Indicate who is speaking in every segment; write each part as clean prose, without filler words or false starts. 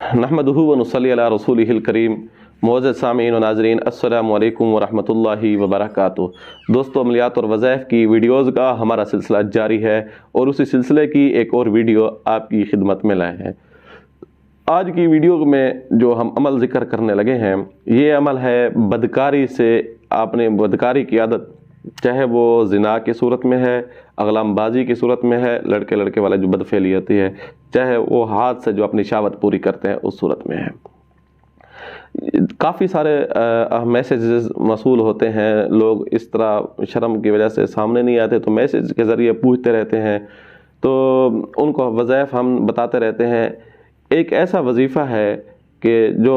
Speaker 1: नहमदुहु व नुसल्ली अला रसूलिहिल करीम। मुअज़्ज़ज़ सामीईन व नाज़रीन, अस्सलामु अलैकुम व रहमतुल्लाहि व बरकातुहू। दोस्तों, अमलियात और वज़ाइफ की वीडियोज़ का हमारा सिलसिला जारी है और उसी सिलसिले की एक और वीडियो आपकी खिदमत में लाए हैं। आज की वीडियो में जो हम अमल ज़िक्र करने लगे हैं, ये अमल है बदकारी से। आपने बदकारी की आदत, चाहे वो ज़िना की सूरत में है, अगलामबाजी की सूरत में है, लड़के लड़के वाला जो बदफेली होती है, चाहे वो हाथ से जो अपनी शहावत पूरी करते हैं उस सूरत में है। काफ़ी सारे मैसेजेस मसूल होते हैं। लोग इस तरह शर्म की वजह से सामने नहीं आते, तो मैसेज के ज़रिए पूछते रहते हैं, तो उनको वज़ाइफ हम बताते रहते हैं। एक ऐसा वजीफ़ा है कि जो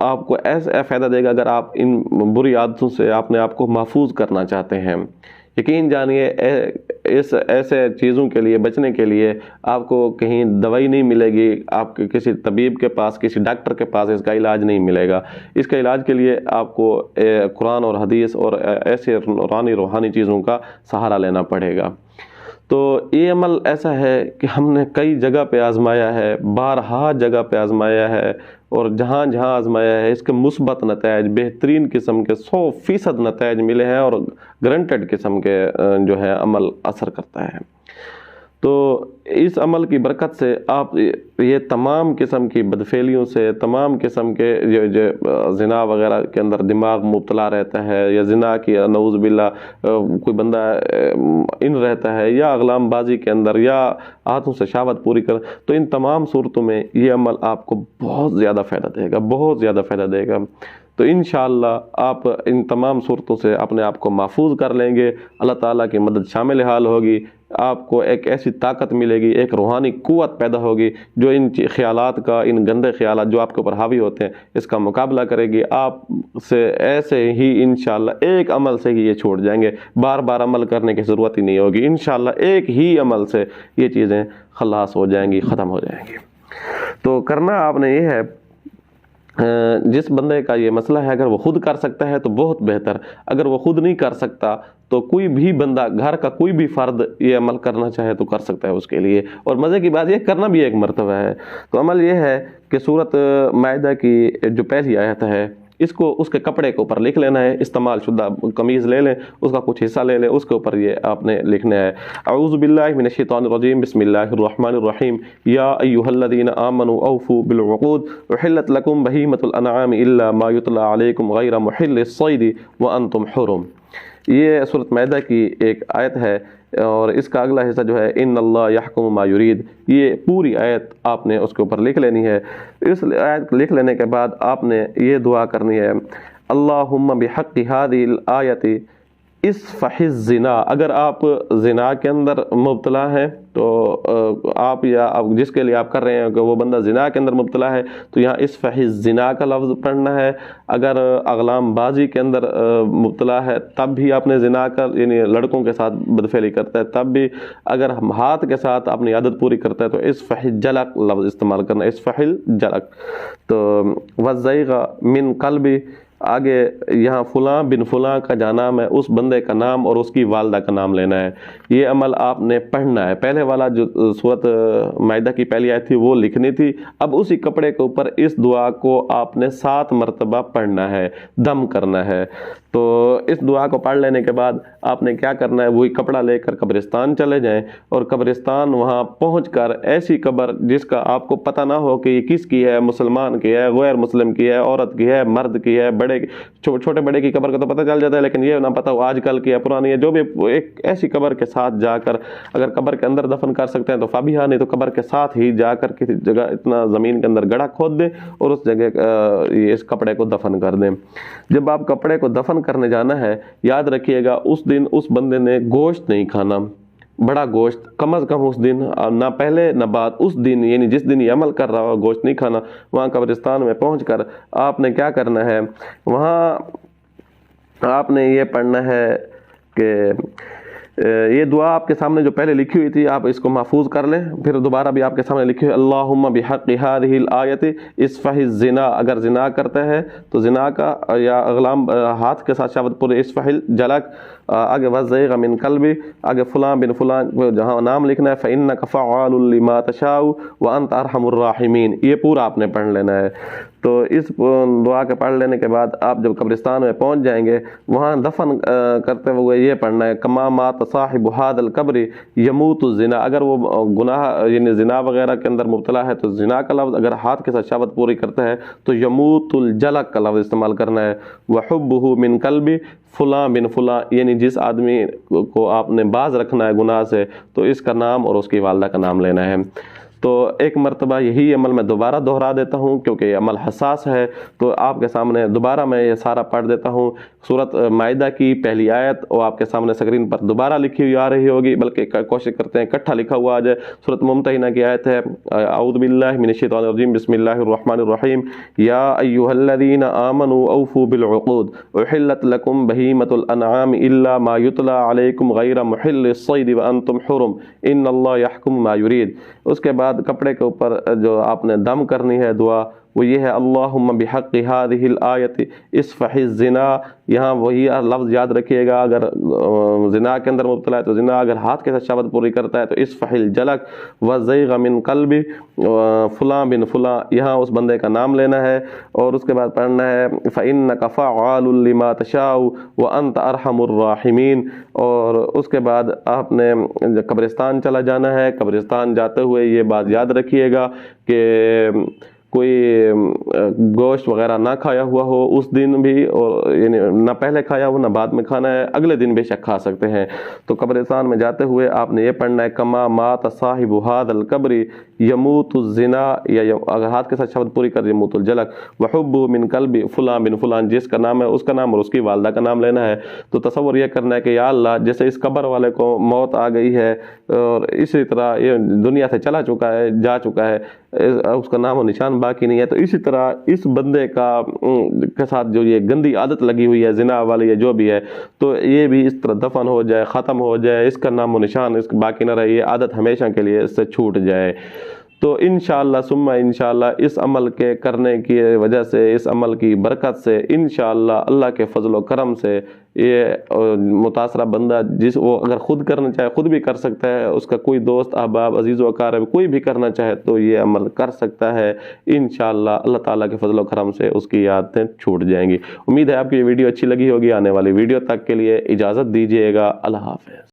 Speaker 1: आपको ऐसा फ़ायदा देगा अगर आप इन बुरी आदतों से अपने आप को महफूज करना चाहते हैं। यकीन जानिए, इस ऐसे चीज़ों के लिए बचने के लिए आपको कहीं दवाई नहीं मिलेगी, आपके किसी तबीब के पास, किसी डॉक्टर के पास इसका इलाज नहीं मिलेगा। इसका इलाज के लिए आपको कुरान और हदीस और ऐसे रूहानी चीज़ों का सहारा लेना पड़ेगा। तो ये अमल ऐसा है कि हमने कई जगह पे आज़माया है, बारहा जगह पे आज़माया है, और जहाँ जहाँ आज़माया है इसके मुस्बत नताइज, बेहतरीन किस्म के 100% नताइज मिले हैं, और गारंटेड किस्म के जो है अमल असर करता है। तो इस अमल की बरकत से आप ये तमाम किस्म की बदफेलियों से, तमाम किस्म के जो ज़िना वगैरह के अंदर दिमाग मुब्तला रहता है, या ज़िना की नऊज़ बिल्ला कोई बंदा इन रहता है, या अगलामबाजी के अंदर, या हाथों से शहावत पूरी कर, तो इन तमाम सूरतों में ये अमल आपको बहुत ज़्यादा फ़ायदा देगा, बहुत ज़्यादा फ़ायदा देगा। तो इंशाअल्लाह आप इन तमाम सूरतों से अपने आप को महफूज कर लेंगे। अल्लाह ताला की मदद शामिल हाल होगी। आपको एक ऐसी ताकत मिलेगी, एक रूहानी कुव्वत पैदा होगी जो इन ख्यालात का, इन गंदे ख्यालात जो आपके ऊपर हावी होते हैं, इसका मुकाबला करेगी। आप से ऐसे ही इंशाअल्लाह एक अमल से ही ये छोड़ जाएंगे। बार बार अमल करने की ज़रूरत ही नहीं होगी। इंशाअल्लाह एक ही अमल से ये चीज़ें खलास हो जाएंगी, ख़त्म हो जाएंगी। तो करना आपने ये है, जिस बंदे का ये मसला है, अगर वो खुद कर सकता है तो बहुत बेहतर। अगर वो खुद नहीं कर सकता तो कोई भी बंदा, घर का कोई भी फ़र्द ये अमल करना चाहे तो कर सकता है उसके लिए। और मज़े की बात, ये करना भी एक मर्तबा है। तो अमल ये है कि सूरत माइदा की जो पहली आयत है, इसको उसके कपड़े के ऊपर लिख लेना है। इस्तेमाल शुदा कमीज़ ले लें, उसका कुछ हिस्सा ले लें, उसके ऊपर ये आपने लिखना है, अऊज़ु बिल्लाहि मिनश शैतानिर रजीम, बिस्मिल्लाहिर रहमानिर रहीम, या अय्युहल्लज़ीना आमनू औफ़ू बिल उक़ूद उहिल्लत लकुम बहीमतुल अनआम इल्ला मा युतला अलैकुम गैरा मुहिल्लिस सैद व अंतुम हुरुम। ये सूरत माइदा की एक आयत है, और इसका अगला हिस्सा जो है, इन्नल्लाह यहकुमु मा युरीद, ये पूरी आयत आपने उसके ऊपर लिख लेनी है। इस आयत लिख लेने के बाद आपने ये दुआ करनी है, अल्लाहुम्मा बिहक़्क़ि हाज़िहिल आयति इस्फ़हिज़ ज़िना। अगर आप ज़िना के अंदर मुब्तला हैं तो आप, या आप जिसके लिए आप कर रहे हैं कि वो बंदा ज़िना के अंदर मुब्तला है, तो यहाँ इस्फ़हिज़ ज़िना का लफ्ज़ पढ़ना है। अगर अगलामबाजी के अंदर मुब्तला है तब भी आपने ज़िना का, यानी लड़कों के साथ बदफेली करता है तब भी, अगर हम हाथ के साथ अपनी आदत पूरी करता है तो इस्फ़हिज़ जलक लफ्ज़ इस्तेमाल करना, इस्फ़हिल जलक। तो वज़्ज़ैग़ा मिन क़ल्बी, आगे यहाँ फ़ुलां बिन फ़ुलां का जहाँ नाम है, उस बंदे का नाम और उसकी वालदा का नाम लेना है। ये अमल आपने पढ़ना है। पहले वाला जो सूरत माइदा की पहली आयत थी वो लिखनी थी। अब उसी कपड़े के ऊपर इस दुआ को आपने 7 मरतबा पढ़ना है, दम करना है। तो इस दुआ को पढ़ लेने के बाद आपने क्या करना है, वही कपड़ा लेकर कब्रिस्तान चले जाएं, और कब्रिस्तान वहाँ पहुँचकर ऐसी कब्र जिसका आपको पता ना हो कि ये किसकी है, मुसलमान की है, गैर मुस्लिम की है, औरत की है, मर्द की है, बड़े छोटे बड़े की कब्र का तो पता चल जाता है, लेकिन ये ना पता हो आजकल की है, पुरानी है, जो भी, एक ऐसी कब्र के साथ जाकर, अगर कब्र के अंदर दफन कर सकते हैं तो फाबिहा, नहीं तो कब्र के साथ ही जाकर किसी जगह इतना ज़मीन के अंदर गड्ढा खोद दें और उस जगह इस कपड़े को दफन कर दें। जब आप कपड़े को दफन करने जाना है, याद रखिएगा उस दिन उस बंदे ने गोश्त नहीं खाना, बड़ा गोश्त, कम अज़ कम उस दिन, ना पहले ना बाद, उस दिन यानी जिस दिन ये अमल कर रहा हो, गोश्त नहीं खाना। वहाँ कब्रिस्तान में पहुँचकर आपने क्या करना है, वहाँ आपने ये पढ़ना है कि یہ دعا آپ کے سامنے جو پہلے لکھی ہوئی تھی آپ اس کو محفوظ کر لیں، پھر دوبارہ بھی آپ کے سامنے لکھی ہوئی اللہم بحق هذه الآیت اصفح الزنا، اگر زنا کرتا ہے تو زنا کا یا اغلام ہاتھ کے ساتھ شابت پورے اصفح الجلک، آگے وزیغ من قلبی، آگے فلاں بن فلاں جہاں نام لکھنا ہے فإنک فعال لما تشاء وانت ارحم الراحمین، یہ پورا آپ نے پڑھ لینا ہے۔ تو اس دعا کے پڑھ لینے کے بعد آپ جب قبرستان میں پہنچ جائیں گے وہاں دفن کرتے ہوئے یہ پڑھنا ہے کما مات صاحب هذا القبر یموت الزنا، اگر وہ گناہ یعنی زنا وغیرہ کے اندر مبتلا ہے تو زنا کا لفظ، اگر ہاتھ کے ساتھ شہوت پوری کرتا ہے تو یموت الجلک کا لفظ استعمال کرنا ہے، وحبہ من قلبی فلاں بن فلاں، یعنی جس آدمی کو آپ نے باز رکھنا ہے گناہ سے تو اس کا نام اور اس کی والدہ کا نام لینا ہے۔ تو ایک مرتبہ یہی عمل میں دوبارہ دہرا دیتا ہوں کیونکہ یہ عمل حساس ہے، تو آپ کے سامنے دوبارہ میں یہ سارا پڑھ دیتا ہوں۔ سورۃ مائدہ کی پہلی آیت وہ آپ کے سامنے اسکرین پر دوبارہ لکھی ہوئی آ رہی ہوگی، بلکہ کوشش کرتے ہیں اکٹھا لکھا ہوا آ جائے۔ سورۃ ممتحنہ کی آیت ہے اعوذ باللہ من الشیطان الرجیم بسم اللہ الرحمن الرحیم یا ایھا الذین آمنوا اوفوا بالعقود احلت لکم بہیمۃ الانعام الا ما یتلی علیکم غیر محل الصید وانتم حرم ان اللہ یحکم ما یرید۔ اس کے بعد کپڑے کے اوپر جو آپ نے دم کرنی ہے دعا وہ یہ ہے اللہم بحق هذه الآیت اصفح الزنا، یہاں وہی لفظ یاد رکھیے گا، اگر زنا کے اندر مبتلا ہے تو زنا، اگر ہاتھ کے ساتھ شہوت پوری کرتا ہے تو اصفح الجلک، وزیغ من قلبی فلاں بن فلاں، یہاں اس بندے کا نام لینا ہے اور اس کے بعد پڑھنا ہے فإنک فعال لما تشاء وانت ارحم الراحمین۔ اور اس کے بعد آپ نے قبرستان چلا جانا ہے، قبرستان جاتے ہوئے یہ بات یاد رکھیے گا کہ کوئی گوشت وغیرہ نہ کھایا ہوا ہو اس دن بھی، اور یعنی نہ پہلے کھایا ہو نہ بعد میں کھانا ہے، اگلے دن بے شک کھا سکتے ہیں۔ تو قبرستان میں جاتے ہوئے آپ نے یہ پڑھنا ہے کما مات صاحب هذا القبر یموت الزنا، یا اگر ہاتھ کے ساتھ شہوت پوری کر یموت الجلک، وحبہ من قلب فلاں بن فلاں، جس کا نام ہے اس کا نام اور اس کی والدہ کا نام لینا ہے۔ تو تصور یہ کرنا ہے کہ یا اللہ جیسے اس قبر والے کو موت آ گئی ہے اور اسی طرح یہ دنیا سے چلا چکا ہے، جا چکا ہے، اس کا نام و نشان باقی نہیں ہے، تو اسی طرح اس بندے کے ساتھ جو یہ گندی عادت لگی ہوئی ہے زنا والی ہے جو بھی ہے، تو یہ بھی اس طرح دفن ہو جائے، ختم ہو جائے، اس کا نام و نشان اس باقی نہ رہے، یہ عادت ہمیشہ کے لیے اس سے چھوٹ جائے۔ تو انشاءاللہ ثم انشاءاللہ اس عمل کے کرنے کی وجہ سے، اس عمل کی برکت سے انشاءاللہ اللہ کے فضل و کرم سے یہ متاثرہ بندہ جس وہ اگر خود کرنا چاہے خود بھی کر سکتا ہے، اس کا کوئی دوست احباب عزیز و اقارب کوئی بھی کرنا چاہے تو یہ عمل کر سکتا ہے انشاءاللہ اللہ تعالیٰ کے فضل و کرم سے اس کی عادتیں چھوٹ جائیں گی۔ امید ہے آپ کی یہ ویڈیو اچھی لگی ہوگی، آنے والی ویڈیو تک کے لیے اجازت دیجیے گا، اللہ حافظ۔